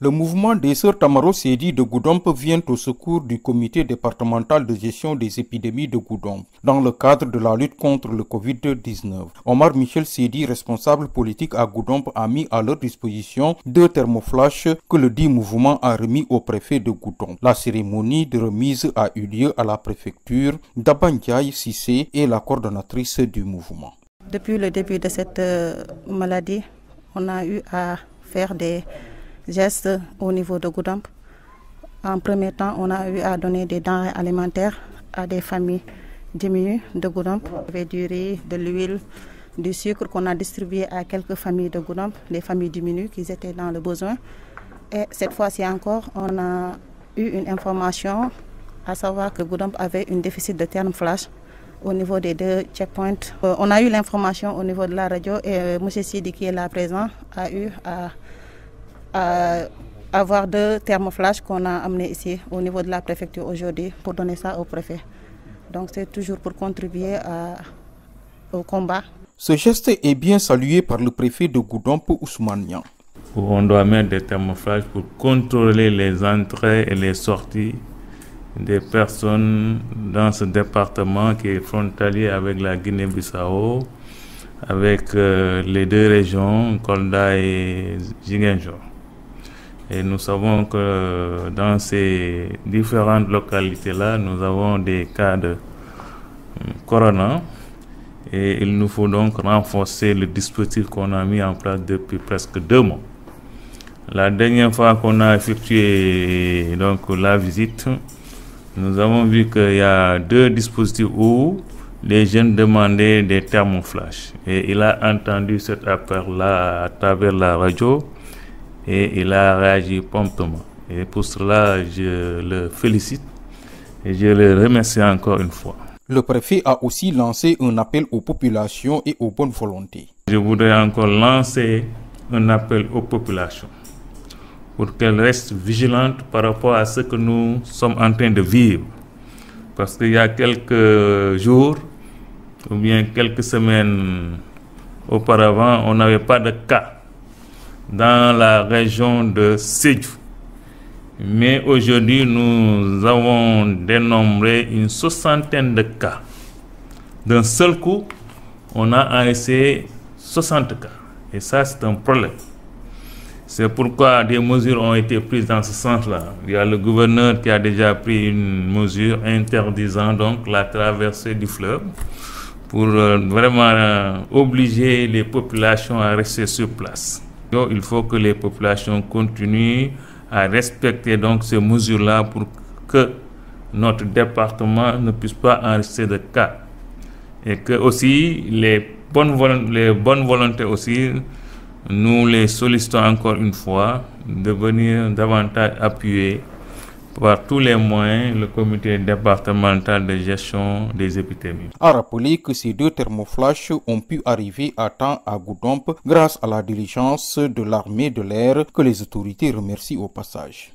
Le mouvement des sœurs Tamaro Seydi de Goudomp vient au secours du comité départemental de gestion des épidémies de Goudomp dans le cadre de la lutte contre le Covid-19. Omar Michel Seydi, responsable politique à Goudomp, a mis à leur disposition 2 thermoflash que le dit mouvement a remis au préfet de Goudomp. La cérémonie de remise a eu lieu à la préfecture. Dabandiaï Sissé est la coordonnatrice du mouvement. Depuis le début de cette maladie, on a eu à faire des gestes au niveau de Goudomp. En premier temps, on a eu à donner des denrées alimentaires à des familles diminuées de Goudomp. Il y avait du riz, de l'huile, du sucre qu'on a distribué à quelques familles de Goudomp, les familles diminuées qui étaient dans le besoin. Et cette fois-ci encore, on a eu une information, à savoir que Goudomp avait un déficit de thermoflash au niveau des 2 checkpoints. On a eu l'information au niveau de la radio et M. Sidi, qui est là présent, a eu à avoir 2 thermoflash qu'on a amenés ici au niveau de la préfecture aujourd'hui pour donner ça au préfet. Donc c'est toujours pour contribuer au combat. Ce geste est bien salué par le préfet de Goudomp, Ousmane Niang. On doit mettre des thermoflash pour contrôler les entrées et les sorties des personnes dans ce département qui est frontalier avec la Guinée-Bissau, avec les 2 régions, Kolda et Ziguinchor. Et nous savons que dans ces différentes localités-là, nous avons des cas de corona et il nous faut donc renforcer le dispositif qu'on a mis en place depuis presque 2 mois. La dernière fois qu'on a effectué donc la visite, nous avons vu qu'il y a 2 dispositifs où les jeunes demandaient des thermoflash. Et il a entendu cet appel-là à travers la radio et il a réagi promptement. Et pour cela, je le félicite et je le remercie encore une fois. Le préfet a aussi lancé un appel aux populations et aux bonnes volontés. Je voudrais encore lancer un appel aux populations pour qu'elles restent vigilantes par rapport à ce que nous sommes en train de vivre. Parce qu'il y a quelques jours, ou bien quelques semaines auparavant, on n'avait pas de cas dans la région de Sédhiou. Mais aujourd'hui, nous avons dénombré une 60aine de cas. D'un seul coup, on a enregistré 60 cas. Et ça, c'est un problème. C'est pourquoi des mesures ont été prises dans ce sens-là. Il y a le gouverneur qui a déjà pris une mesure interdisant donc la traversée du fleuve pour vraiment obliger les populations à rester sur place. Donc, il faut que les populations continuent à respecter donc ces mesures-là pour que notre département ne puisse pas enregistrer de cas. Et que aussi les bonnes volontés aussi, nous les sollicitons encore une fois de venir davantage appuyer par tous les moyens le comité départemental de gestion des épidémies. A rappelé que ces 2 thermoflash ont pu arriver à temps à Goudomp grâce à la diligence de l'armée de l'air que les autorités remercient au passage.